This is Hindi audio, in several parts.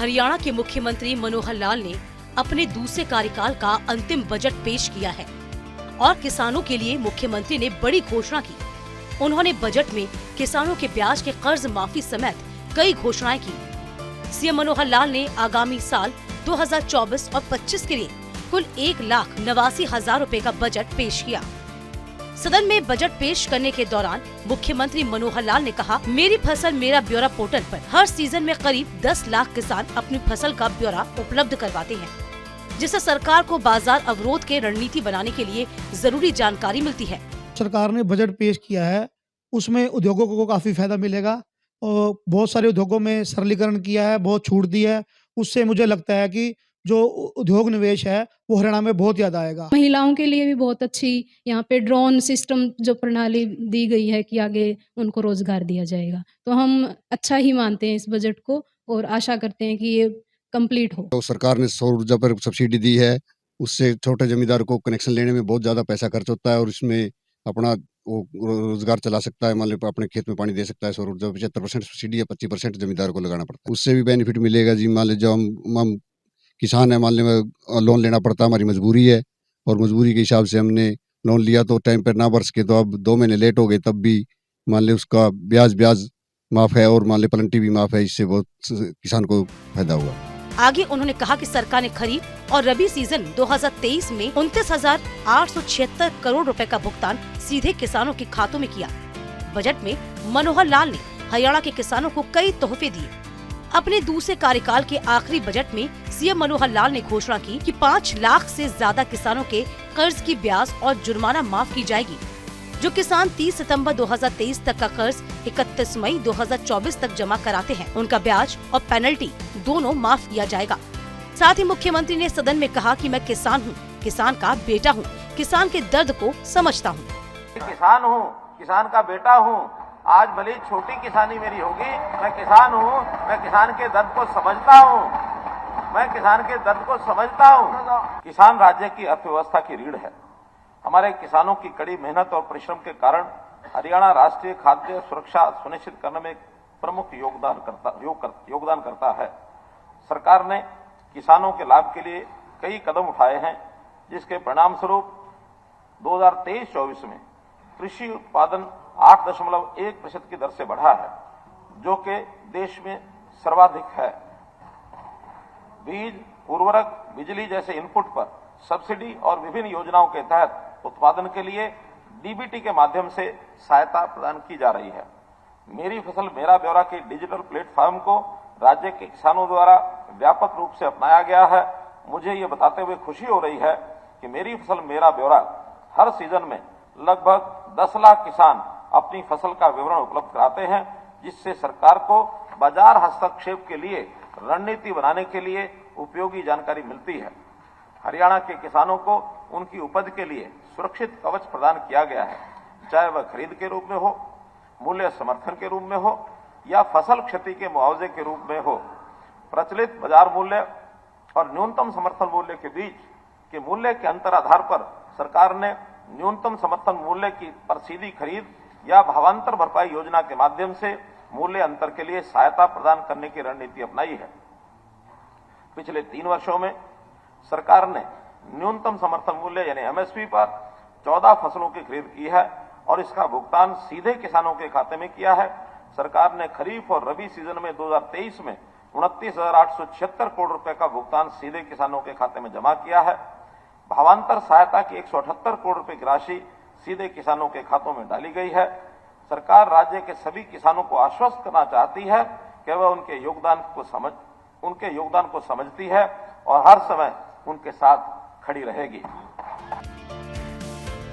हरियाणा के मुख्यमंत्री मनोहर लाल ने अपने दूसरे कार्यकाल का अंतिम बजट पेश किया है और किसानों के लिए मुख्यमंत्री ने बड़ी घोषणा की। उन्होंने बजट में किसानों के ब्याज के कर्ज माफी समेत कई घोषणाएं की। सीएम मनोहर लाल ने आगामी साल 2024 और 25 के लिए कुल 1,89,000 रुपए का बजट पेश किया। सदन में बजट पेश करने के दौरान मुख्यमंत्री मनोहर लाल ने कहा, मेरी फसल मेरा ब्यौरा पोर्टल पर हर सीजन में करीब 10 लाख किसान अपनी फसल का ब्यौरा उपलब्ध करवाते हैं, जिससे सरकार को बाजार अवरोध के रणनीति बनाने के लिए जरूरी जानकारी मिलती है। सरकार ने बजट पेश किया है, उसमें उद्योगों को काफी फायदा मिलेगा और बहुत सारे उद्योगों में सरलीकरण किया है, बहुत छूट दी है। उससे मुझे लगता है कि जो उद्योग निवेश है वो हरियाणा में बहुत ज्यादा आएगा। महिलाओं के लिए भी बहुत अच्छी यहाँ पे ड्रोन सिस्टम जो प्रणाली दी गई है कि आगे उनको रोजगार दिया जाएगा, तो हम अच्छा ही मानते हैं इस बजट को और आशा करते हैं कि ये कंप्लीट हो। तो सरकार ने सौर ऊर्जा पर सब्सिडी दी है, उससे छोटे जमींदार को कनेक्शन लेने में बहुत ज्यादा पैसा खर्च होता है और इसमें अपना वो रोजगार चला सकता है। मान लो अपने खेत में पानी दे सकता है। सौर ऊर्जा 75% सब्सिडी है, 25% जमींदार को लगाना पड़ता है। उससे भी बेनिफिट मिलेगा जी। मान लो जो हम किसान है, मान लो लोन लेना पड़ता है, हमारी मजबूरी है और मजबूरी के हिसाब से हमने लोन लिया, तो टाइम पर ना बरस के तो अब 2 महीने लेट हो गए, तब भी मान लो उसका ब्याज माफ है और मान लो प्लंटी भी माफ है। इससे बहुत किसान को फायदा हुआ। आगे उन्होंने कहा कि सरकार ने खरीफ और रबी सीजन 2023 में 29,876 करोड़ रुपए का भुगतान सीधे किसानों के खातों में किया। बजट में मनोहर लाल ने हरियाणा के किसानों को कई तोहफे दिए। अपने दूसरे कार्यकाल के आखिरी बजट में सीएम मनोहर लाल ने घोषणा की कि 5 लाख से ज्यादा किसानों के कर्ज की ब्याज और जुर्माना माफ की जाएगी। जो किसान 30 सितंबर 2023 तक का कर्ज 31 मई 2024 तक जमा कराते हैं, उनका ब्याज और पेनल्टी दोनों माफ किया जाएगा। साथ ही मुख्यमंत्री ने सदन में कहा कि मैं किसान हूँ, किसान का बेटा हूँ, किसान के दर्द को समझता हूँ। किसान हूँ, किसान का बेटा हूँ। आज भले छोटी किसानी मेरी होगी, मैं किसान हूँ, मैं किसान के दर्द को समझता हूँ, मैं किसान के दर्द को समझता हूँ। किसान राज्य की अर्थव्यवस्था की रीढ़ है। हमारे किसानों की कड़ी मेहनत और परिश्रम के कारण हरियाणा राष्ट्रीय खाद्य सुरक्षा सुनिश्चित करने में प्रमुख योगदान करता है। सरकार ने किसानों के लाभ के लिए कई कदम उठाए हैं, जिसके परिणाम स्वरूप 2023-24 में कृषि उत्पादन 8.1% की दर से बढ़ा है, जो कि देश में सर्वाधिक है। बीज, उर्वरक, बिजली जैसे इनपुट पर सब्सिडी और विभिन्न योजनाओं के तहत उत्पादन के लिए डीबीटी के माध्यम से सहायता प्रदान की जा रही है। मेरी फसल मेरा ब्यौरा के डिजिटल प्लेटफॉर्म को राज्य के किसानों द्वारा व्यापक रूप से अपनाया गया है। मुझे ये बताते हुए खुशी हो रही है कि मेरी फसल मेरा ब्यौरा हर सीजन में लगभग 10 लाख किसान अपनी फसल का विवरण उपलब्ध कराते हैं, जिससे सरकार को बाजार हस्तक्षेप के लिए रणनीति बनाने के लिए उपयोगी जानकारी मिलती है। हरियाणा के किसानों को उनकी उपज के लिए सुरक्षित कवच प्रदान किया गया है, चाहे वह खरीद के रूप में हो, मूल्य समर्थन के रूप में हो या फसल क्षति के मुआवजे के रूप में हो। प्रचलित बाजार मूल्य और न्यूनतम समर्थन मूल्य के बीच के मूल्य के अंतर आधार पर सरकार ने न्यूनतम समर्थन मूल्य की पर सीधी खरीद या भावांतर भरपाई योजना के माध्यम से मूल्य अंतर के लिए सहायता प्रदान करने की रणनीति अपनाई है। पिछले 3 वर्षों में सरकार ने न्यूनतम समर्थन मूल्य यानी एमएसपी पर 14 फसलों की खरीद की है और इसका भुगतान सीधे किसानों के खाते में किया है। सरकार ने खरीफ और रबी सीजन में 2023 में 29,876 करोड़ रुपए का भुगतान सीधे किसानों के खाते में जमा किया है। भावांतर सहायता की 178 करोड़ रुपए की राशि सीधे किसानों के खातों में डाली गई है। सरकार राज्य के सभी किसानों को आश्वस्त करना चाहती है कि वह उनके योगदान को समझती है और हर समय उनके साथ खड़ी रहेगी।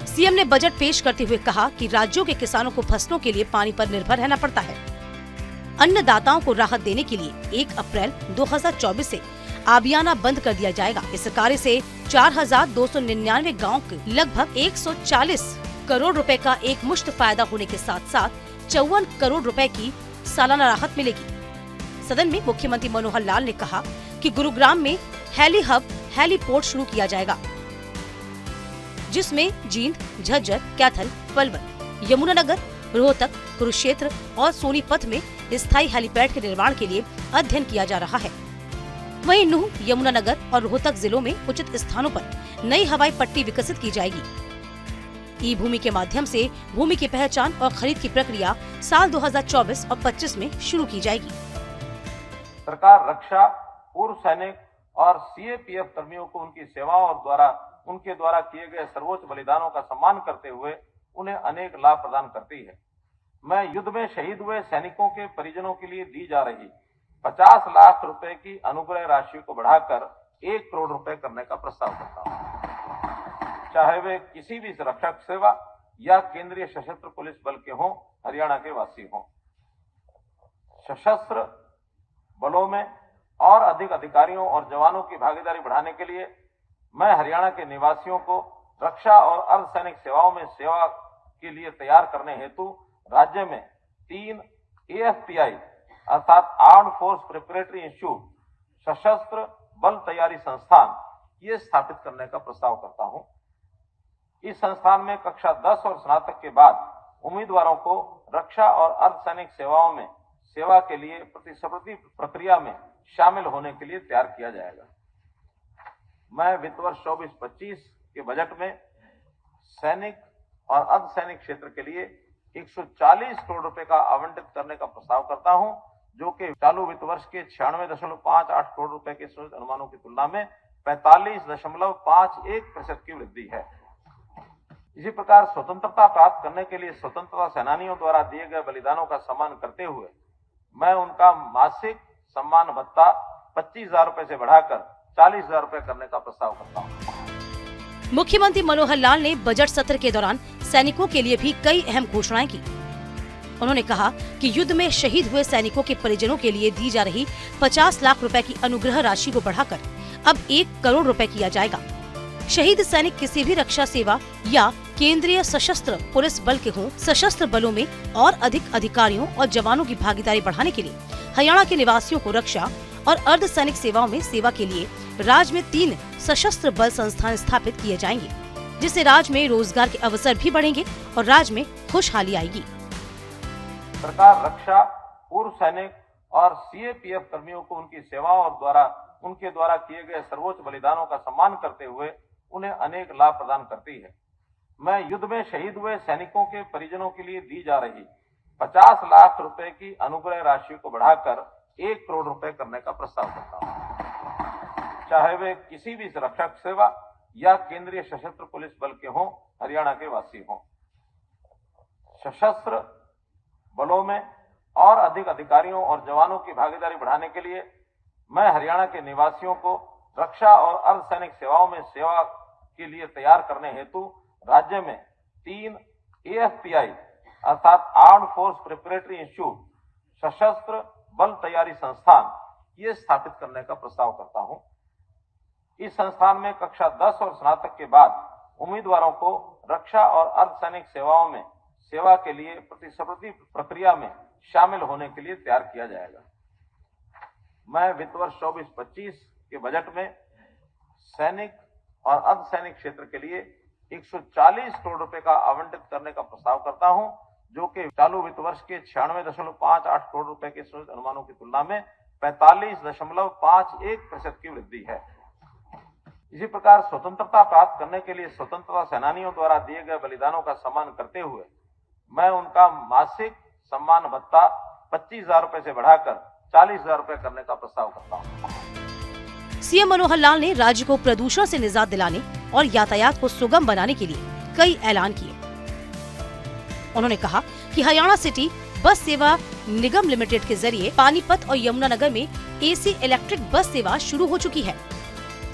सीएम ने बजट पेश करते हुए कहा कि राज्यों के किसानों को फसलों के लिए पानी पर निर्भर रहना पड़ता है। अन्नदाताओं को राहत देने के लिए 1 अप्रैल 2024 से आबियाना बंद कर दिया जाएगा। इस कार्य से 4,299 गाँव के लगभग 140 करोड़ रुपए का एक मुश्त फायदा होने के साथ साथ 54 करोड़ रुपए की सालाना राहत मिलेगी। सदन में मुख्यमंत्री मनोहर लाल ने कहा कि गुरुग्राम में हेली हब हेलीपोर्ट शुरू किया जाएगा, जिसमें जींद, झज्जर, कैथल, पलवल, यमुनानगर, रोहतक, कुरुक्षेत्र और सोनीपत में स्थायी हेलीपैड के निर्माण के लिए अध्ययन किया जा रहा है। वहीं नूह, यमुनानगर और रोहतक जिलों में उचित स्थानों पर नई हवाई पट्टी विकसित की जाएगी। ई भूमि के माध्यम से भूमि की पहचान और खरीद की प्रक्रिया साल 2024 और 25 में शुरू की जाएगी। सरकार रक्षा, पूर्व सैनिक और सीएपीएफ कर्मियों को उनकी सेवाओं और उनके द्वारा किए गए सर्वोच्च बलिदानों का सम्मान करते हुए उन्हें अनेक लाभ प्रदान करती है। मैं युद्ध में शहीद हुए सैनिकों के परिजनों के लिए दी जा रही 50 लाख रुपए की अनुग्रह राशि को बढ़ाकर 1 करोड़ रुपए करने का प्रस्ताव करता हूं। चाहे वे किसी भी रक्षक सेवा या केंद्रीय सशस्त्र पुलिस बल के हों, हरियाणा के वासी हों। सशस्त्र बलों में और अधिक अधिकारियों और जवानों की भागीदारी बढ़ाने के लिए मैं हरियाणा के निवासियों को रक्षा और अर्धसैनिक सेवाओं में सेवा के लिए तैयार करने हेतु राज्य में 3 AFPI अर्थात आर्म्ड फोर्स प्रिपरेटरी इंस्टीट्यूट सशस्त्र बल तैयारी संस्थान ये स्थापित करने का प्रस्ताव करता हूं। इस संस्थान में कक्षा 10 और स्नातक के बाद उम्मीदवारों को रक्षा और अर्धसैनिक सेवाओं में सेवा के लिए प्रतिस्पर्धी प्रक्रिया में शामिल होने के लिए तैयार किया जाएगा। मैं वित्त वर्ष 24-25 के बजट में सैनिक और अर्धसैनिक क्षेत्र के लिए 140 करोड़ रुपए का आवंटित करने का प्रस्ताव करता हूं, जो कि चालू वित्त वर्ष के 96.58 करोड़ रुपए के सूचित अनुमानों की तुलना में 45.51% की वृद्धि है। इसी प्रकार स्वतंत्रता प्राप्त करने के लिए स्वतंत्रता सेनानियों द्वारा दिए गए बलिदानों का सम्मान करते हुए मैं उनका मासिक सम्मान भत्ता 25,000 रुपए से बढ़ाकर 40,000 रुपए करने का प्रस्ताव करता हूं। मुख्यमंत्री मनोहर लाल ने बजट सत्र के दौरान सैनिकों के लिए भी कई अहम घोषणाएं की। उन्होंने कहा कि युद्ध में शहीद हुए सैनिकों के परिजनों के लिए दी जा रही 50 लाख रुपए की अनुग्रह राशि को बढ़ाकर अब 1 करोड़ रुपए किया जाएगा। शहीद सैनिक किसी भी रक्षा सेवा या केंद्रीय सशस्त्र पुलिस बल के हों, सशस्त्र बलों में और अधिक अधिकारियों और जवानों की भागीदारी बढ़ाने के लिए हरियाणा के निवासियों को रक्षा और अर्धसैनिक सेवाओं में सेवा के लिए राज्य में 3 सशस्त्र बल संस्थान स्थापित किए जाएंगे, जिससे राज्य में रोजगार के अवसर भी बढ़ेंगे और राज्य में खुशहाली आएगी। सरकार रक्षा, पूर्व सैनिक और सीएपीएफ कर्मियों को उनकी सेवाओं और उनके द्वारा किए गए सर्वोच्च बलिदानों का सम्मान करते हुए उन्हें अनेक लाभ प्रदान करती है। मैं युद्ध में शहीद हुए सैनिकों के परिजनों के लिए दी जा रही 50 लाख रुपए की अनुग्रह राशि को बढ़ाकर 1 करोड़ रुपए करने का प्रस्ताव करता हूं। चाहे वे किसी भी रक्षक सेवा या केंद्रीय सशस्त्र पुलिस बल के हों, हरियाणा के वासी हों। सशस्त्र बलों में और अधिक अधिकारियों और जवानों की भागीदारी बढ़ाने के लिए मैं हरियाणा के निवासियों को रक्षा और अर्धसैनिक सेवाओं में सेवा के लिए तैयार करने हेतु राज्य में 3 AFPI अर्थात आर्म्ड फोर्स प्रिपरेटरी इंस्टीट्यूट सशस्त्र बल तैयारी संस्थान ये स्थापित करने का प्रस्ताव करता हूं। इस संस्थान में कक्षा 10 और स्नातक के बाद उम्मीदवारों को रक्षा और अर्धसैनिक सेवाओं में सेवा के लिए प्रतिस्पर्धी प्रक्रिया में शामिल होने के लिए तैयार किया जाएगा। मैं वित्त वर्ष 24-25 के बजट में सैनिक और अर्धसैनिक क्षेत्र के लिए 140 करोड़ रुपए का आवंटित करने का प्रस्ताव करता हूं, जो कि चालू वित्त वर्ष के 96.58 करोड़ रुपए के सूचित अनुमानों की तुलना में 45.51% की वृद्धि है। इसी प्रकार स्वतंत्रता प्राप्त करने के लिए स्वतंत्रता सेनानियों द्वारा दिए गए बलिदानों का सम्मान करते हुए मैं उनका मासिक सम्मान भत्ता 25,000 रुपए से बढ़ाकर 40,000 रुपए करने का प्रस्ताव करता हूं। सीएम मनोहर लाल ने राज्य को प्रदूषण से निजात दिलाने और यातायात को सुगम बनाने के लिए कई ऐलान किए। उन्होंने कहा कि हरियाणा सिटी बस सेवा निगम लिमिटेड के जरिए पानीपत और यमुनानगर में AC इलेक्ट्रिक बस सेवा शुरू हो चुकी है।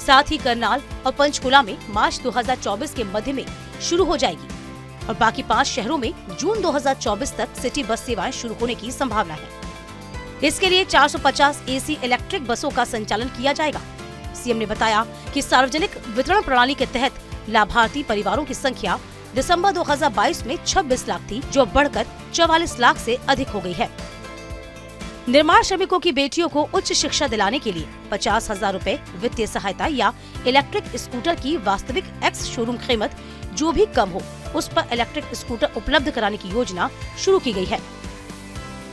साथ ही करनाल और पंचकुला में मार्च 2024 के मध्य में शुरू हो जाएगी और बाकी 5 शहरों में जून 2024 तक सिटी बस सेवाएं शुरू होने की संभावना है। इसके लिए 450 AC इलेक्ट्रिक बसों का संचालन किया जाएगा। सीएम ने बताया कि सार्वजनिक वितरण प्रणाली के तहत लाभार्थी परिवारों की संख्या दिसंबर 2022 में 26 लाख थी, जो बढ़कर 44 लाख से अधिक हो गई है। निर्माण श्रमिकों की बेटियों को उच्च शिक्षा दिलाने के लिए 50,000 रुपए वित्तीय सहायता या इलेक्ट्रिक स्कूटर की वास्तविक एक्स शोरूम कीमत जो भी कम हो उस पर इलेक्ट्रिक स्कूटर उपलब्ध कराने की योजना शुरू की गई है।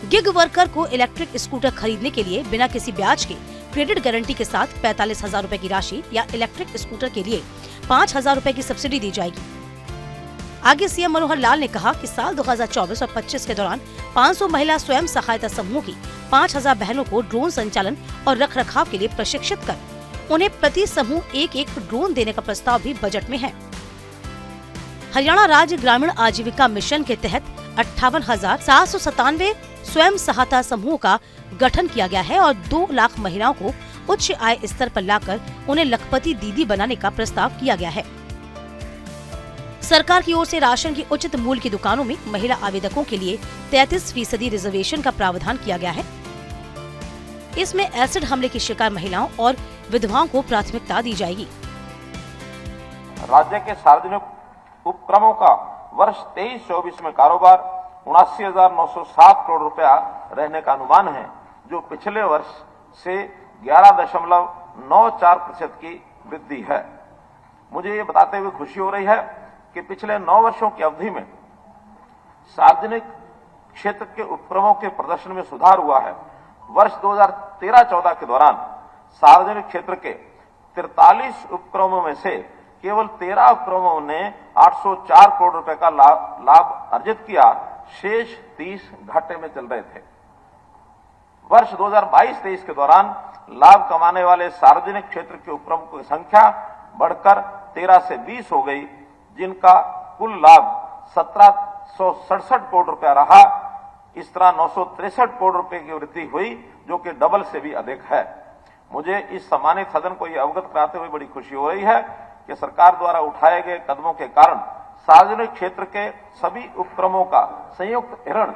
गिग वर्कर को इलेक्ट्रिक स्कूटर खरीदने के लिए बिना किसी ब्याज के क्रेडिट गारंटी के साथ 45,000 रूपए की राशि या इलेक्ट्रिक स्कूटर के लिए 5,000 रूपए की सब्सिडी दी जाएगी। आगे सीएम मनोहर लाल ने कहा कि साल 2024 और 25 के दौरान 500 महिला स्वयं सहायता समूह की 5,000 बहनों को ड्रोन संचालन और रखरखाव के लिए प्रशिक्षित कर उन्हें प्रति समूह एक ड्रोन देने का प्रस्ताव भी बजट में है। हरियाणा राज्य ग्रामीण आजीविका मिशन के तहत 58,797 स्वयं सहायता समूह का गठन किया गया है और 2 लाख महिलाओं को उच्च आय स्तर पर लाकर उन्हें लखपति दीदी बनाने का प्रस्ताव किया गया है। सरकार की ओर से राशन की उचित मूल्य की दुकानों में महिला आवेदकों के लिए 33% रिजर्वेशन का प्रावधान किया गया है। इसमें एसिड हमले की शिकार महिलाओं और विधवाओं को प्राथमिकता दी जाएगी। राज्य के सार्वजनिक उपक्रमों का वर्ष 23-24 में कारोबार 79,907 करोड़ रुपया रहने का अनुमान है, जो पिछले वर्ष से 11.94% की वृद्धि है। मुझे ये बताते हुए खुशी हो रही है कि पिछले 9 वर्षों की अवधि में सार्वजनिक क्षेत्र के उपक्रमों के प्रदर्शन में सुधार हुआ है। वर्ष 2013-14 के दौरान सार्वजनिक क्षेत्र के 43 उपक्रमों में से केवल 13 उपक्रमों ने 804 करोड़ रुपए का लाभ अर्जित किया, शेष 30 घाटे में चल रहे थे। वर्ष 2022-23 के दौरान लाभ कमाने वाले सार्वजनिक क्षेत्र के उपक्रमों की संख्या बढ़कर 13 से 20 हो गई, जिनका कुल लाभ 1767 करोड़ रुपया रहा। इस तरह 963 करोड़ रुपए की वृद्धि हुई, जो कि डबल से भी अधिक है। मुझे इस सम्मानित सदन को यह अवगत कराते हुए बड़ी खुशी हो रही है कि सरकार द्वारा उठाए गए कदमों के कारण सार्वजनिक क्षेत्र के सभी उपक्रमों का संयुक्त ऋण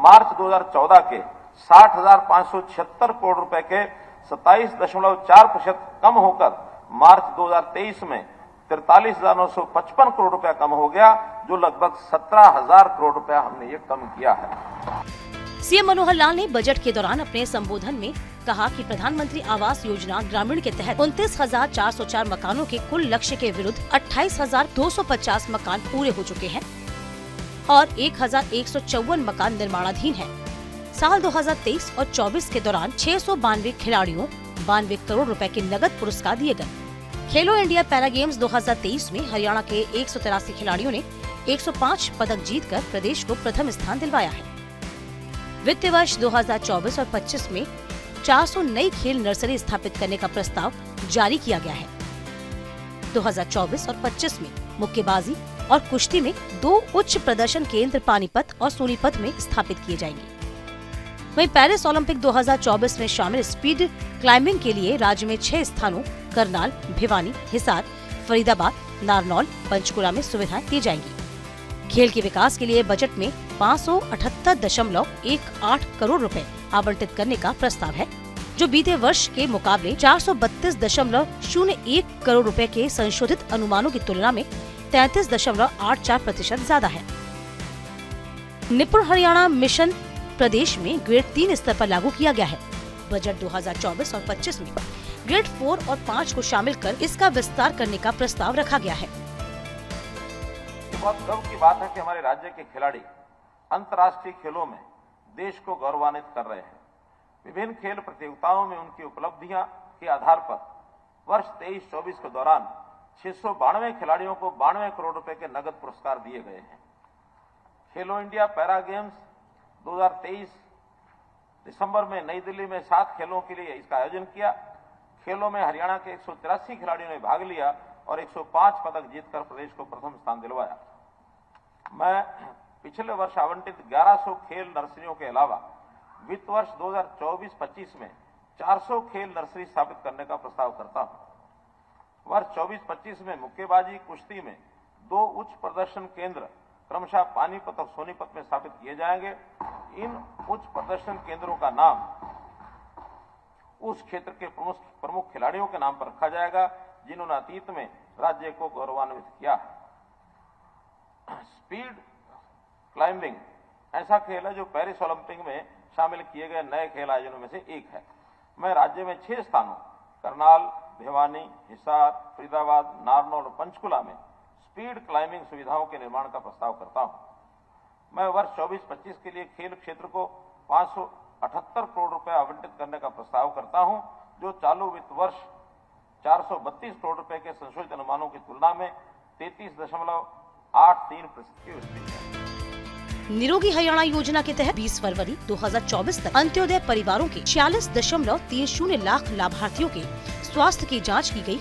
मार्च 2014 के 60,576 करोड़ रुपए के 27.4% कम होकर मार्च 2023 में 43,955 करोड़ रुपया कम हो गया, जो लगभग 17,000 करोड़ रुपया हमने ये कम किया है। सीएम मनोहर लाल ने बजट के दौरान अपने संबोधन में कहा कि प्रधानमंत्री आवास योजना ग्रामीण के तहत 29,404 मकानों के कुल लक्ष्य के विरुद्ध 28,250 मकान पूरे हो चुके हैं और 1,154 मकान निर्माणाधीन हैं। साल 2023 और 24 के दौरान 692 खिलाड़ियों 92 करोड़ रुपए के नगद पुरस्कार दिए गए। खेलो इंडिया पैरा गेम्स 2023 में हरियाणा के 183 खिलाड़ियों ने 105 पदक जीतकर प्रदेश को प्रथम स्थान दिलवाया है। वित्तीय वर्ष 2024 और 25 में 400 नई खेल नर्सरी स्थापित करने का प्रस्ताव जारी किया गया है। 2024 और 25 में मुक्केबाजी और कुश्ती में 2 उच्च प्रदर्शन केंद्र पानीपत और सोनीपत में स्थापित किए जाएंगे। वहीं पेरिस ओलंपिक 2024 में शामिल स्पीड क्लाइंबिंग के लिए राज्य में 6 स्थानों करनाल, भिवानी, हिसार, फरीदाबाद, नारनौल, पंचकुला में सुविधाएं दी जाएंगी। खेल के विकास के लिए बजट में 578.18 करोड़ रुपए आवंटित करने का प्रस्ताव है, जो बीते वर्ष के मुकाबले 432.01 करोड़ रुपए के संशोधित अनुमानों की तुलना में 33.84% ज्यादा है। निपुण हरियाणा मिशन प्रदेश में ग्रेड 3 स्तर पर लागू किया गया है। बजट 2024 और 25 में ग्रेड 4 और 5 को शामिल कर इसका विस्तार करने का प्रस्ताव रखा गया है। बहुत गर्व की बात है कि हमारे राज्य के खिलाड़ी अंतर्राष्ट्रीय खेलों में देश को गौरवान्वित कर रहे हैं। विभिन्न खेल प्रतियोगिताओं में उनकी उपलब्धियां के आधार पर वर्ष 23-24 के दौरान 692 खिलाड़ियों को 92 करोड़ रुपए के नगद पुरस्कार दिए गए हैं। खेलो इंडिया पैरा गेम्स 2023 दिसंबर में नई दिल्ली में 7 खेलों के लिए इसका आयोजन किया। खेलों में हरियाणा के 183 खिलाड़ियों ने भाग लिया और 105 पदक जीतकर प्रदेश को प्रथम स्थान दिलवाया। मैं पिछले वर्ष आवंटित 1100 खेल नर्सरियों के अलावा वित्त वर्ष 2024-25 में 400 खेल नर्सरी स्थापित करने का प्रस्ताव करता हूं। वर्ष 24-25 में मुक्केबाजी कुश्ती में 2 उच्च प्रदर्शन केंद्र क्रमशः पानीपत और सोनीपत में स्थापित किए जाएंगे। इन उच्च प्रदर्शन केंद्रों का नाम उस क्षेत्र के प्रमुख खिलाड़ियों के नाम पर रखा जाएगा, जिन्होंने अतीत में राज्य को गौरवान्वित किया है। स्पीड क्लाइंबिंग ऐसा खेल है जो पेरिस ओलंपिक में शामिल किए गए नए खेल आयोजनों में से एक है। मैं राज्य में 6 स्थानों करनाल, भिवानी, हिसार, फरीदाबाद, नारनौल और पंचकुला में स्पीड क्लाइंबिंग सुविधाओं के निर्माण का प्रस्ताव करता हूं। मैं वर्ष 24-25 के लिए खेल क्षेत्र को 578 करोड़ रुपए आवंटित करने का प्रस्ताव करता हूं, जो चालू वित्त वर्ष 432 करोड़ रुपए के संशोधित अनुमानों की तुलना में 33.83% की वृद्धि है। निरोगी हरियाणा योजना के तहत 20 फरवरी 2024 तक अंत्योदय परिवारों के 46.30 लाख लाभार्थियों के स्वास्थ्य की जांच की गई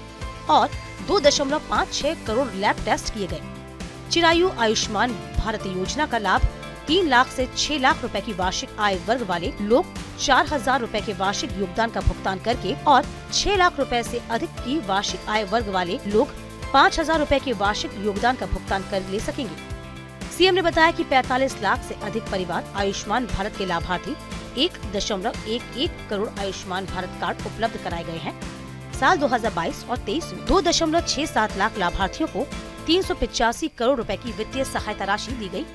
और 2.56 करोड़ लैब टेस्ट किए गए। चिरायु आयुष्मान भारत योजना का लाभ 3 लाख से 6 लाख रुपए की वार्षिक आय वर्ग वाले लोग 4,000 रुपए के वार्षिक योगदान का भुगतान करके और 6 लाख रुपए से अधिक की वार्षिक आय वर्ग वाले लोग 5,000 रुपए के वार्षिक योगदान का भुगतान कर ले सकेंगे। सीएम ने बताया कि 45 लाख से अधिक परिवार आयुष्मान भारत के लाभार्थी 1.11 करोड़ आयुष्मान भारत कार्ड उपलब्ध कराए गए हैं। साल 2022 और 23 में 2.67 लाख लाभार्थियों को 385 करोड़ रुपए की वित्तीय सहायता राशि दी गई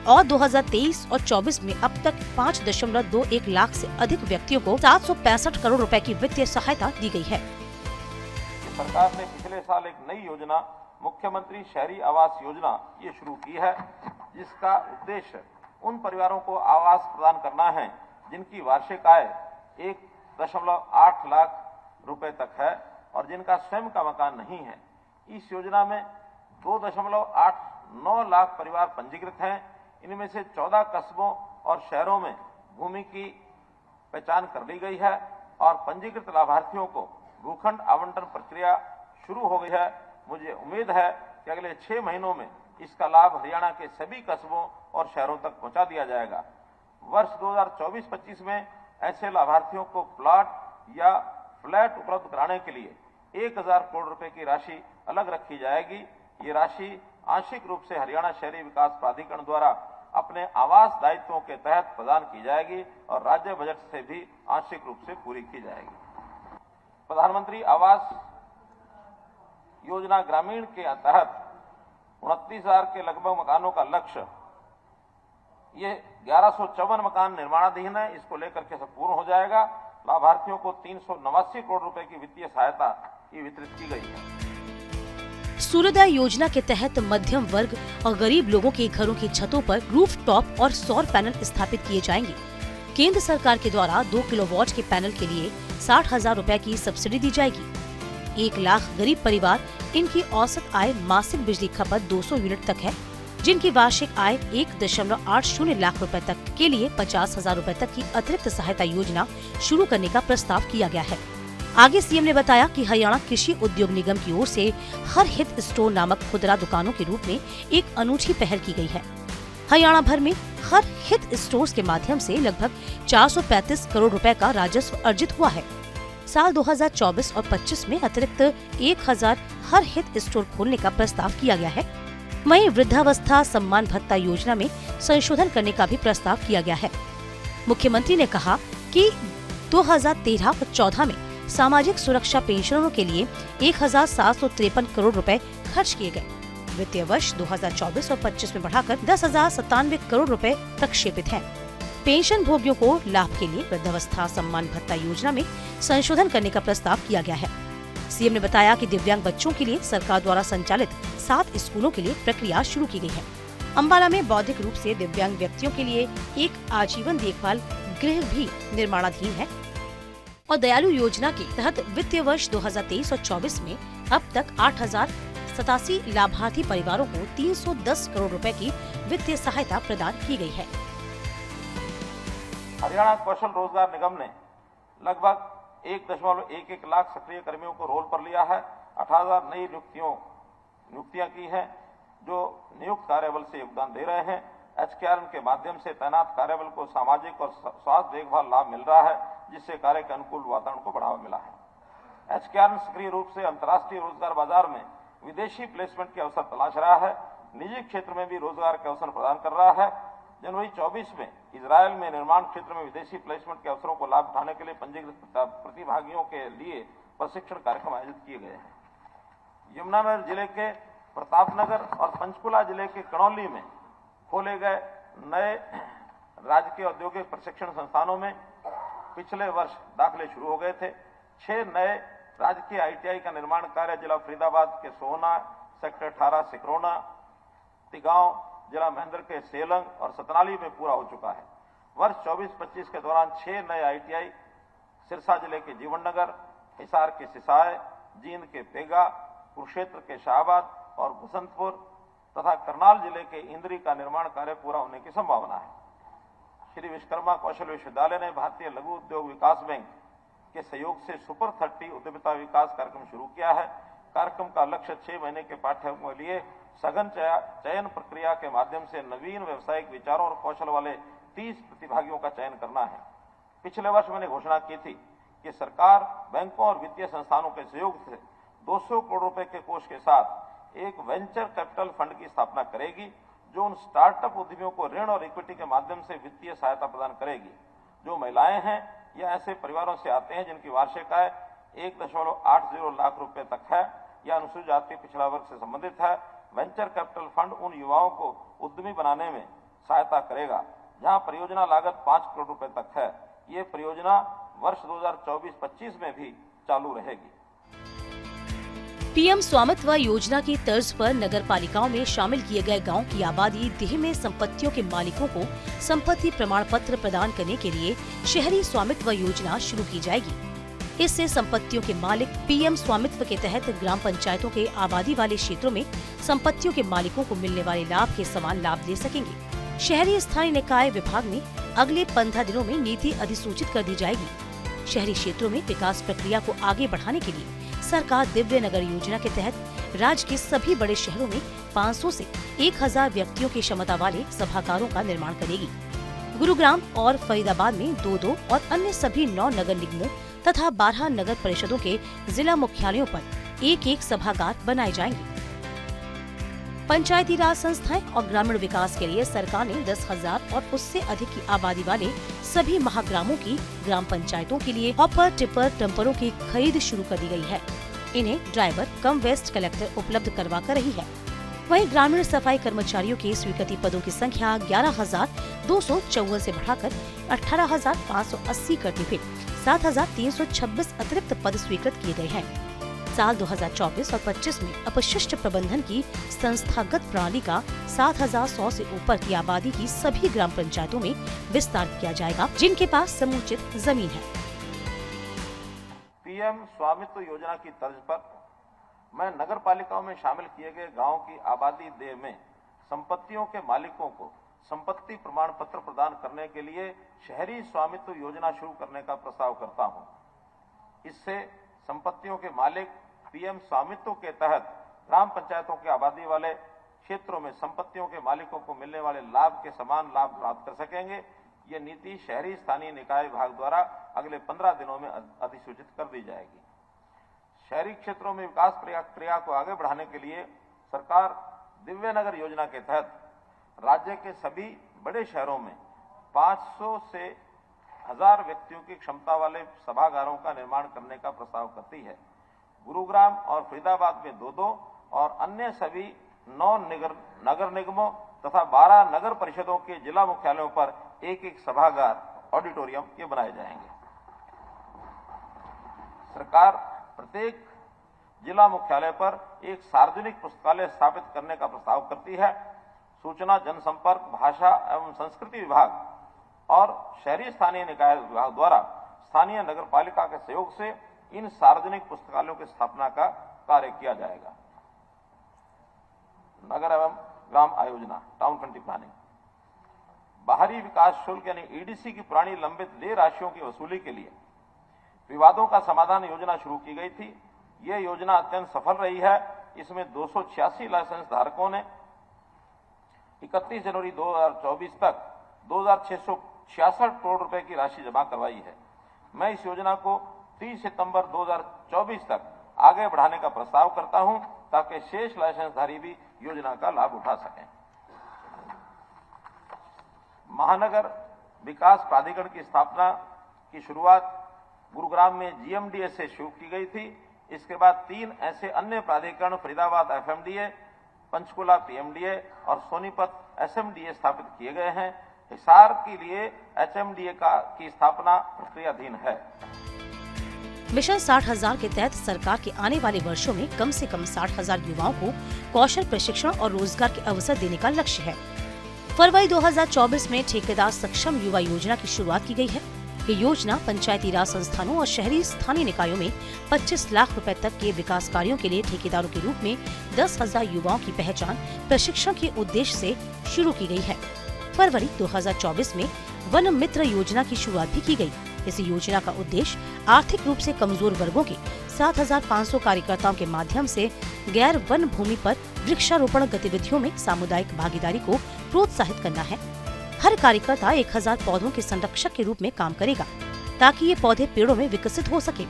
और 2023 और 24 में अब तक 5.21 लाख से अधिक व्यक्तियों को 765 करोड़ रुपए की वित्तीय सहायता दी गई है। सरकार ने पिछले साल एक नई योजना मुख्यमंत्री शहरी आवास योजना ये शुरू की है, जिसका उद्देश्य उन परिवारों को आवास प्रदान करना है जिनकी वार्षिक आय 1.8 लाख रुपए तक है और जिनका स्वयं का मकान नहीं है। इस योजना में 2.89 लाख परिवार पंजीकृत हैं। इनमें से 14 कस्बों और शहरों में भूमि की पहचान कर ली गई है और पंजीकृत लाभार्थियों को भूखंड आवंटन प्रक्रिया शुरू हो गई है। मुझे उम्मीद है कि अगले 6 महीनों में इसका लाभ हरियाणा के सभी कस्बों और शहरों तक पहुंचा दिया जाएगा। वर्ष 2024-25 में ऐसे लाभार्थियों को प्लॉट या फ्लैट उपलब्ध कराने के लिए 1,000 करोड़ रुपए की राशि अलग रखी जाएगी। ये राशि आंशिक रूप से हरियाणा शहरी विकास प्राधिकरण द्वारा अपने आवास दायित्वों के तहत प्रदान की जाएगी और राज्य बजट से भी आंशिक रूप से पूरी की जाएगी। प्रधानमंत्री आवास योजना ग्रामीण के तहत 29,000 के लगभग मकानों का लक्ष्य, ये 1154 मकान निर्माणाधीन है। इसको लेकर के सब पूर्ण हो जाएगा। लाभार्थियों को 389 करोड़ रुपए की वित्तीय सहायता ये वितरित की गई है। सूर्योदय योजना के तहत मध्यम वर्ग और गरीब लोगों के घरों की छतों पर रूफटॉप और सौर पैनल स्थापित किए जाएंगे। केंद्र सरकार के द्वारा 2 किलोवाट के पैनल के लिए 60,000 रुपए की सब्सिडी दी जाएगी। 1 लाख गरीब परिवार इनकी औसत आय मासिक बिजली खपत 200 यूनिट तक है, जिनकी वार्षिक आय 1.80 लाख रुपए तक के लिए 50,000 रुपए तक की अतिरिक्त सहायता योजना शुरू करने का प्रस्ताव किया गया है। आगे सीएम ने बताया कि हरियाणा कृषि उद्योग निगम की ओर से हर हित स्टोर नामक खुदरा दुकानों के रूप में एक अनूठी पहल की गई है। हरियाणा भर में हर हित स्टोर्स के माध्यम से लगभग 435 करोड़ रुपए का राजस्व अर्जित हुआ है। साल 2024 और 25 में अतिरिक्त 1,000 हर हित स्टोर खोलने का प्रस्ताव किया गया है। वहीं वृद्धावस्था सम्मान भत्ता योजना में संशोधन करने का भी प्रस्ताव किया गया है। मुख्यमंत्री ने कहा कि 2013 और 14 में सामाजिक सुरक्षा पेंशनरों के लिए 1,753 करोड़ रुपए खर्च किए गए। वित्तीय वर्ष 2024 और 25 में बढ़ाकर 10,097 करोड़ रुपए प्रक्षेपित हैं। पेंशन भोगियों को लाभ के लिए वृद्धावस्था सम्मान भत्ता योजना में संशोधन करने का प्रस्ताव किया गया है। सीएम ने बताया कि दिव्यांग बच्चों के लिए सरकार द्वारा संचालित 7 स्कूलों के लिए प्रक्रिया शुरू की गई है। अम्बाला में बौद्धिक रूप से दिव्यांग व्यक्तियों के लिए एक आजीवन देखभाल गृह भी निर्माणाधीन है और दयालु योजना के तहत वित्तीय वर्ष 2023 और 24 में अब तक 8,087 लाभार्थी परिवारों को 310 करोड़ रुपए की वित्तीय सहायता प्रदान की गई है। हरियाणा कौशल रोजगार निगम ने लगभग 1.11 लाख सक्रिय कर्मियों को रोल पर लिया है। 18,000 नई नियुक्तियां की हैं जो नियुक्त कार्यबल से योगदान दे रहे हैं। एचकेआरएन के माध्यम से तैनात कार्यबल को सामाजिक और स्वास्थ्य देखभाल लाभ मिल रहा है, जिससे कार्य के अनुकूल वातावरण को बढ़ावा मिला है। एचकेआरएन सक्रिय रूप से अंतर्राष्ट्रीय रोजगार बाजार में विदेशी प्लेसमेंट के अवसर तलाश रहा है। निजी क्षेत्र में भी रोजगार के अवसर प्रदान कर रहा है। जनवरी 24 में इजरायल में निर्माण क्षेत्र में विदेशी प्लेसमेंट के अवसरों को लाभ उठाने के लिए पंजीकृत प्रतिभागियों के लिए प्रशिक्षण कार्यक्रम आयोजित किए गए हैं। यमुनानगर जिले के प्रतापनगर और पंचकुला जिले के कणौली में खोले गए नए राजकीय औद्योगिक प्रशिक्षण संस्थानों में पिछले वर्ष दाखिले शुरू हो गए थे। 6 नए राजकीय आईटीआई का निर्माण कार्य जिला फरीदाबाद के सोहना, सेक्टर 18 सिकरोना, तिगांव, जिला महेंद्र के सेलंग और सतनाली में पूरा हो चुका है। वर्ष 24-25 के दौरान 6 नए आईटीआई सिरसा जिले के जीवन नगर, हिसार के सिसाय, जींद के पेगा, कुरुक्षेत्र के शाहबाद और बसंतपुर तथा करनाल जिले के इंद्री का निर्माण कार्य पूरा होने की संभावना है। श्री विश्वकर्मा कौशल विश्वविद्यालय ने भारतीय लघु उद्योग विकास बैंक के सहयोग से सुपर 30 उद्यमिता विकास कार्यक्रम शुरू किया है। कार्यक्रम का लक्ष्य 6 महीने के पाठ्यक्रम के लिए सघन चयन प्रक्रिया के माध्यम से नवीन व्यवसायिक विचारों और कौशल वाले 30 प्रतिभागियों का चयन करना है। पिछले वर्ष मैंने घोषणा की थी कि सरकार बैंकों और वित्तीय संस्थानों के सहयोग से 200 करोड़ रुपए के कोष के साथ एक वेंचर कैपिटल फंड की स्थापना करेगी, जो उन स्टार्टअप उद्यमियों को ऋण और इक्विटी के माध्यम से वित्तीय सहायता प्रदान करेगी। जो महिलाएं हैं या ऐसे परिवारों से आते हैं जिनकी वार्षिक आय 1.80 लाख रुपए तक है या अनुसूचित जाति पिछड़ा वर्ग से संबंधित है, वेंचर कैपिटल फंड उन युवाओं को उद्यमी बनाने में सहायता करेगा जहां परियोजना लागत 5 करोड़ रुपए तक है। ये परियोजना वर्ष 2024-25 में भी चालू रहेगी। पीएम स्वामित्व योजना की तर्ज पर नगर पालिकाओं में शामिल किए गए गांव की आबादी देह में संपत्तियों के मालिकों को संपत्ति प्रमाण पत्र प्रदान करने के लिए शहरी स्वामित्व योजना शुरू की जाएगी। इससे संपत्तियों के मालिक पीएम स्वामित्व के तहत ग्राम पंचायतों के आबादी वाले क्षेत्रों में संपत्तियों के मालिकों को मिलने वाले लाभ के समान लाभ ले सकेंगे। शहरी स्थानीय निकाय विभाग में अगले 15 दिनों में नीति अधिसूचित कर दी जाएगी। शहरी क्षेत्रों में विकास प्रक्रिया को आगे बढ़ाने के लिए सरकार दिव्य नगर योजना के तहत राज्य के सभी बड़े शहरों में 500 से 1000 व्यक्तियों की क्षमता वाले सभागारों का निर्माण करेगी। गुरुग्राम और फरीदाबाद में 2-2 और अन्य सभी 9 नगर निगमों तथा 12 नगर परिषदों के जिला मुख्यालयों पर 1-1 सभागार बनाए जाएंगे। पंचायती राज संस्थाएं और ग्रामीण विकास के लिए सरकार ने 10,000 और उससे अधिक की आबादी वाले सभी महाग्रामों की ग्राम पंचायतों के लिए हॉपर टिपर डंपरों की खरीद शुरू कर दी गई है। इन्हें ड्राइवर कम वेस्ट कलेक्टर उपलब्ध करवा कर रही है। वहीं ग्रामीण सफाई कर्मचारियों के स्वीकृति पदों की संख्या 11,254 से बढ़ाकर 18,580 करते हुए 7,326 अतिरिक्त पद स्वीकृत किए गए हैं। साल 2024 और 25 में अपशिष्ट प्रबंधन की संस्थागत प्रणाली का 7,100 से ऊपर की आबादी की सभी ग्राम पंचायतों में विस्तार किया जाएगा, जिनके पास समुचित जमीन है। पीएम स्वामित्व योजना की तर्ज पर मैं नगर पालिकाओं में शामिल किए गए गांव की आबादी देह में संपत्तियों के मालिकों को संपत्ति प्रमाण पत्र प्रदान करने के लिए शहरी स्वामित्व योजना शुरू करने का प्रस्ताव करता हूं। इससे संपत्तियों के मालिक पीएम स्वामित्व के तहत ग्राम पंचायतों की आबादी वाले क्षेत्रों में संपत्तियों के मालिकों को मिलने वाले लाभ के समान लाभ प्राप्त कर सकेंगे। ये नीति शहरी स्थानीय निकाय विभाग द्वारा अगले 15 दिनों में अधिसूचित कर दी जाएगी। शहरी क्षेत्रों में विकास प्रक्रिया को आगे बढ़ाने के लिए सरकार दिव्य नगर योजना के तहत राज्य के सभी बड़े शहरों में 500 से 1000 व्यक्तियों की क्षमता वाले सभागारों का निर्माण करने का प्रस्ताव करती है। गुरुग्राम और फरीदाबाद में 2-2 और अन्य सभी 9 नगर निगमों तथा 12 नगर परिषदों के जिला मुख्यालयों पर 1-1 सभागार ऑडिटोरियम ये बनाए जाएंगे। सरकार प्रत्येक जिला मुख्यालय पर एक सार्वजनिक पुस्तकालय स्थापित करने का प्रस्ताव करती है। सूचना जनसंपर्क भाषा एवं संस्कृति विभाग और शहरी स्थानीय निकाय विभाग द्वारा स्थानीय नगर पालिका के सहयोग से इन सार्वजनिक पुस्तकालयों की स्थापना का कार्य किया जाएगा। नगर एवं ग्राम आयोजना टाउन फ्रंटिंग प्लानिंग, बाहरी विकास शुल्क यानी ईडीसी की पुरानी लंबित देय राशियों की वसूली के लिए विवादों का समाधान योजना शुरू की गई थी। यह योजना अत्यंत सफल रही है। इसमें 286 लाइसेंस धारकों ने 31 जनवरी 2024 तक 2,666 करोड़ रुपए की राशि जमा करवाई है। मैं इस योजना को 30 सितंबर 2024 तक आगे बढ़ाने का प्रस्ताव करता हूं ताकि शेष लाइसेंसधारी भी योजना का लाभ उठा सकें। महानगर विकास प्राधिकरण की स्थापना की शुरुआत गुरुग्राम में जीएमडीए से शुरू की गई थी। इसके बाद 3 ऐसे अन्य प्राधिकरण फरीदाबाद एफएमडीए, पंचकुला पीएमडीए और सोनीपत एसएमडीए स्थापित किए गए हैं। हिसार के लिए एचएमडीए की स्थापना प्रक्रियाधीन है। मिशन 60,000 के तहत सरकार के आने वाले वर्षों में कम से कम 60,000 युवाओं को कौशल प्रशिक्षण और रोजगार के अवसर देने का लक्ष्य है। फरवरी 2024 में ठेकेदार सक्षम युवा योजना की शुरुआत की गई है। ये योजना पंचायती राज संस्थानों और शहरी स्थानीय निकायों में 25 लाख रुपए तक के विकास कार्यों के लिए ठेकेदारों के रूप में 10,000 युवाओं की पहचान प्रशिक्षण के उद्देश्य से शुरू की गई है। फरवरी 2024 में वन मित्र योजना की शुरुआत भी की गई। इस योजना का उद्देश्य आर्थिक रूप से कमजोर वर्गों के 7,500 कार्यकर्ताओं के माध्यम से गैर वन भूमि पर वृक्षारोपण गतिविधियों में सामुदायिक भागीदारी को प्रोत्साहित करना है। हर कार्यकर्ता 1000 पौधों के संरक्षक के रूप में काम करेगा ताकि ये पौधे पेड़ों में विकसित हो सके।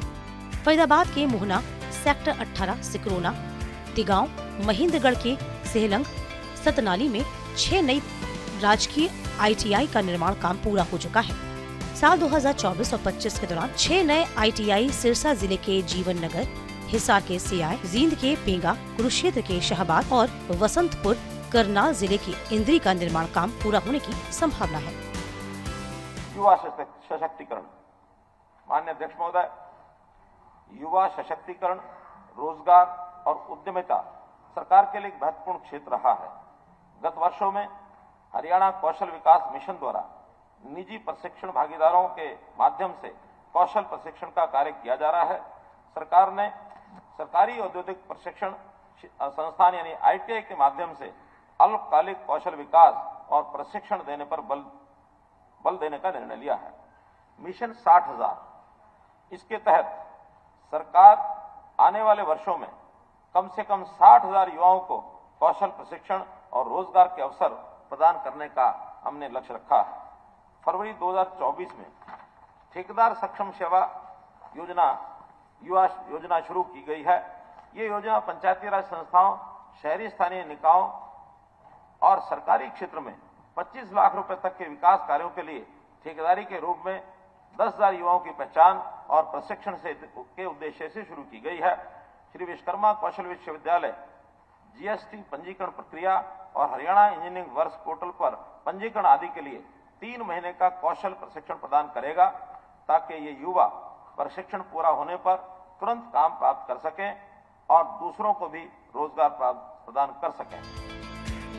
फरीदाबाद के मोहना, सेक्टर 18 सिकरोना, तिगांव, महेंद्रगढ़ के सेहलंग, सतनाली में 6 नई राजकीय ITI का निर्माण काम पूरा हो चुका है। साल 2024 और 25 के दौरान 6 नए ITI सिरसा जिले के जीवन नगर, हिसार के सियाय, जींद के पेंगा, कुरुक्षेत्र के शाहबाद और वसंतपुर करनाल जिले की इंद्री का निर्माण काम पूरा होने की संभावना है। युवा सशक्तिकरण, माननीय अध्यक्ष महोदय, युवा सशक्तिकरण, रोजगार और उद्यमिता सरकार के लिए एक महत्वपूर्ण क्षेत्र रहा है। गत वर्षों में हरियाणा कौशल विकास मिशन द्वारा निजी प्रशिक्षण भागीदारों के माध्यम से कौशल प्रशिक्षण का कार्य किया जा रहा है। सरकार ने सरकारी औद्योगिक प्रशिक्षण संस्थान यानी ITI के माध्यम से अल्पकालिक कौशल विकास और प्रशिक्षण देने पर बल देने का निर्णय लिया है। मिशन 60,000, इसके तहत सरकार आने वाले वर्षों में कम से कम 60,000 युवाओं को कौशल प्रशिक्षण और रोजगार के अवसर प्रदान करने का हमने लक्ष्य रखा है। फरवरी 2024 में ठेकेदार सक्षम सेवा योजना युवा योजना शुरू की गई है। ये योजना पंचायती राज संस्थाओं, शहरी स्थानीय निकायों और सरकारी क्षेत्र में 25 लाख रुपए तक के विकास कार्यों के लिए ठेकेदारी के रूप में 10,000 युवाओं की पहचान और प्रशिक्षण के उद्देश्य से शुरू की गई है। श्री विश्वकर्मा कौशल विश्वविद्यालय GST पंजीकरण प्रक्रिया और हरियाणा इंजीनियरिंग वर्ष पोर्टल पर पंजीकरण आदि के लिए 3 महीने का कौशल प्रशिक्षण प्रदान करेगा ताकि ये युवा प्रशिक्षण पूरा होने पर तुरंत काम प्राप्त कर सकें और दूसरों को भी रोजगार प्रदान कर सकें।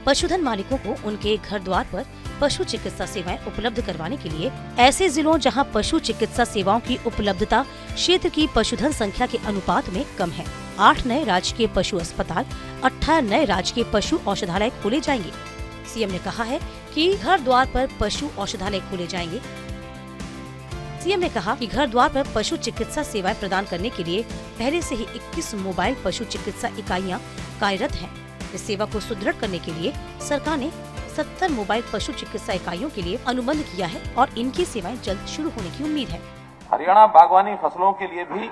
पशुधन मालिकों को उनके घर द्वार पर पशु चिकित्सा सेवाएं उपलब्ध करवाने के लिए ऐसे जिलों जहां पशु चिकित्सा सेवाओं की उपलब्धता क्षेत्र की पशुधन संख्या के अनुपात में कम है, 8 नए राजकीय पशु अस्पताल, 18 नए राजकीय पशु औषधालय खोले जाएंगे। सीएम ने कहा है कि घर द्वार पर पशु औषधालय खोले जाएंगे। सीएम ने कहा कि घर द्वार पर पशु चिकित्सा सेवाएं प्रदान करने के लिए पहले से ही 21 मोबाइल पशु चिकित्सा इकाइयां कार्यरत हैं। इस सेवा को सुदृढ़ करने के लिए सरकार ने 70 मोबाइल पशु चिकित्सा इकाइयों के लिए अनुबंध किया है और इनकी सेवाएं जल्द शुरू होने की उम्मीद है। हरियाणा बागवानी फसलों के लिए भी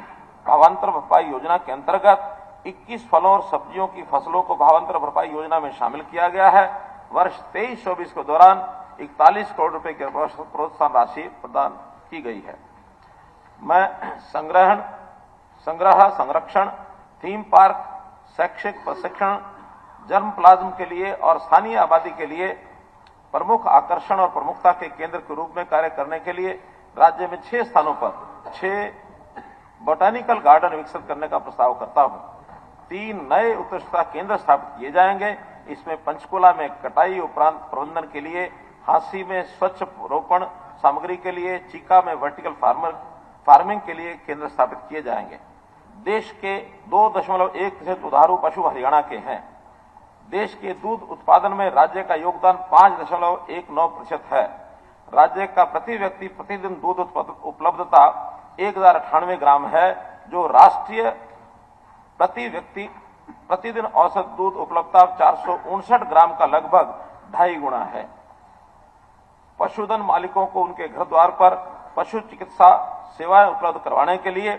भावांतर भरपाई योजना के अंतर्गत 21 फलों और सब्जियों की फसलों को भावांतर भरपाई योजना में शामिल किया गया है। वर्ष 23-24 के दौरान 41 करोड़ रुपए की प्रोत्साहन राशि प्रदान की गई है। मैं संग्रह, संरक्षण, थीम पार्क, शैक्षिक प्रशिक्षण, जर्म प्लाज्म के लिए और स्थानीय आबादी के लिए प्रमुख आकर्षण और प्रमुखता के केंद्र के रूप में कार्य करने के लिए राज्य में 6 स्थानों पर 6 बोटानिकल गार्डन विकसित करने का प्रस्ताव करता हूं। 3 नए उत्कृष्टता केंद्र स्थापित किए जाएंगे। इसमें पंचकुला में कटाई उपरांत प्रबंधन के लिए, हांसी में स्वच्छ रोपण सामग्री के लिए, चीका में वर्टिकल फार्मिंग के लिए केंद्र स्थापित किए जाएंगे। देश के 2.1% दुधारू पशु हरियाणा के हैं। देश के दूध उत्पादन में राज्य का योगदान 5.19% है। राज्य का प्रति व्यक्ति प्रतिदिन दूध उपलब्धता 1098 ग्राम है, जो राष्ट्रीय प्रति व्यक्ति प्रतिदिन औसत दूध उपलब्धता 459 ग्राम का लगभग 2.5 गुना है। पशुधन मालिकों को उनके घर द्वार पर पशु चिकित्सा सेवाएं उपलब्ध करवाने के लिए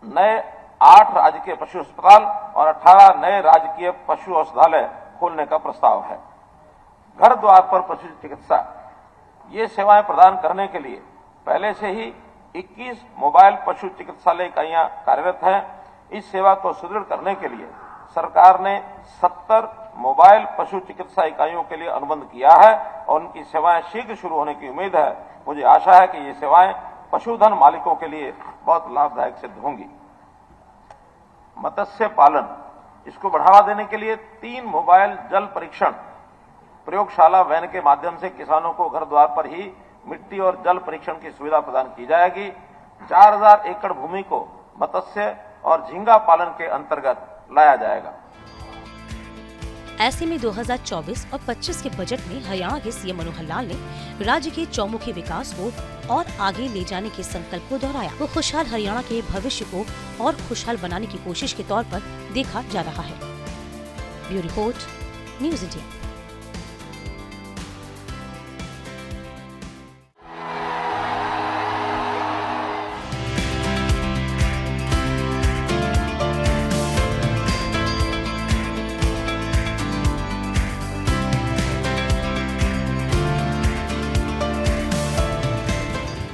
नए 8 राजकीय पशु अस्पताल और 18 नए राजकीय पशु औषधालय खोलने का प्रस्ताव है। घर द्वार पर पशु चिकित्सा ये सेवाएं प्रदान करने के लिए पहले से ही 21 मोबाइल पशु चिकित्सालय इकाइयां कार्यरत हैं। इस सेवा को सुदृढ़ करने के लिए सरकार ने 70 मोबाइल पशु चिकित्सा इकाइयों के लिए अनुबंध किया है और उनकी सेवाएं शीघ्र शुरू होने की उम्मीद है। मुझे आशा है कि ये सेवाएं पशुधन मालिकों के लिए बहुत लाभदायक सिद्ध होंगी। मत्स्य पालन, इसको बढ़ावा देने के लिए 3 मोबाइल जल परीक्षण प्रयोगशाला वैन के माध्यम से किसानों को घर द्वार पर ही मिट्टी और जल परीक्षण की सुविधा प्रदान की जाएगी। 4000 एकड़ भूमि को मत्स्य और झींगा पालन के अंतर्गत लाया जाएगा। ऐसे में 2024 और 25 के बजट में हरियाणा के सीएम मनोहर लाल ने राज्य के चौमुखी विकास को और आगे ले जाने के संकल्प को दोहराया। वो खुशहाल हरियाणा के भविष्य को और खुशहाल बनाने की कोशिश के तौर पर देखा जा रहा है। Bureau report, news India.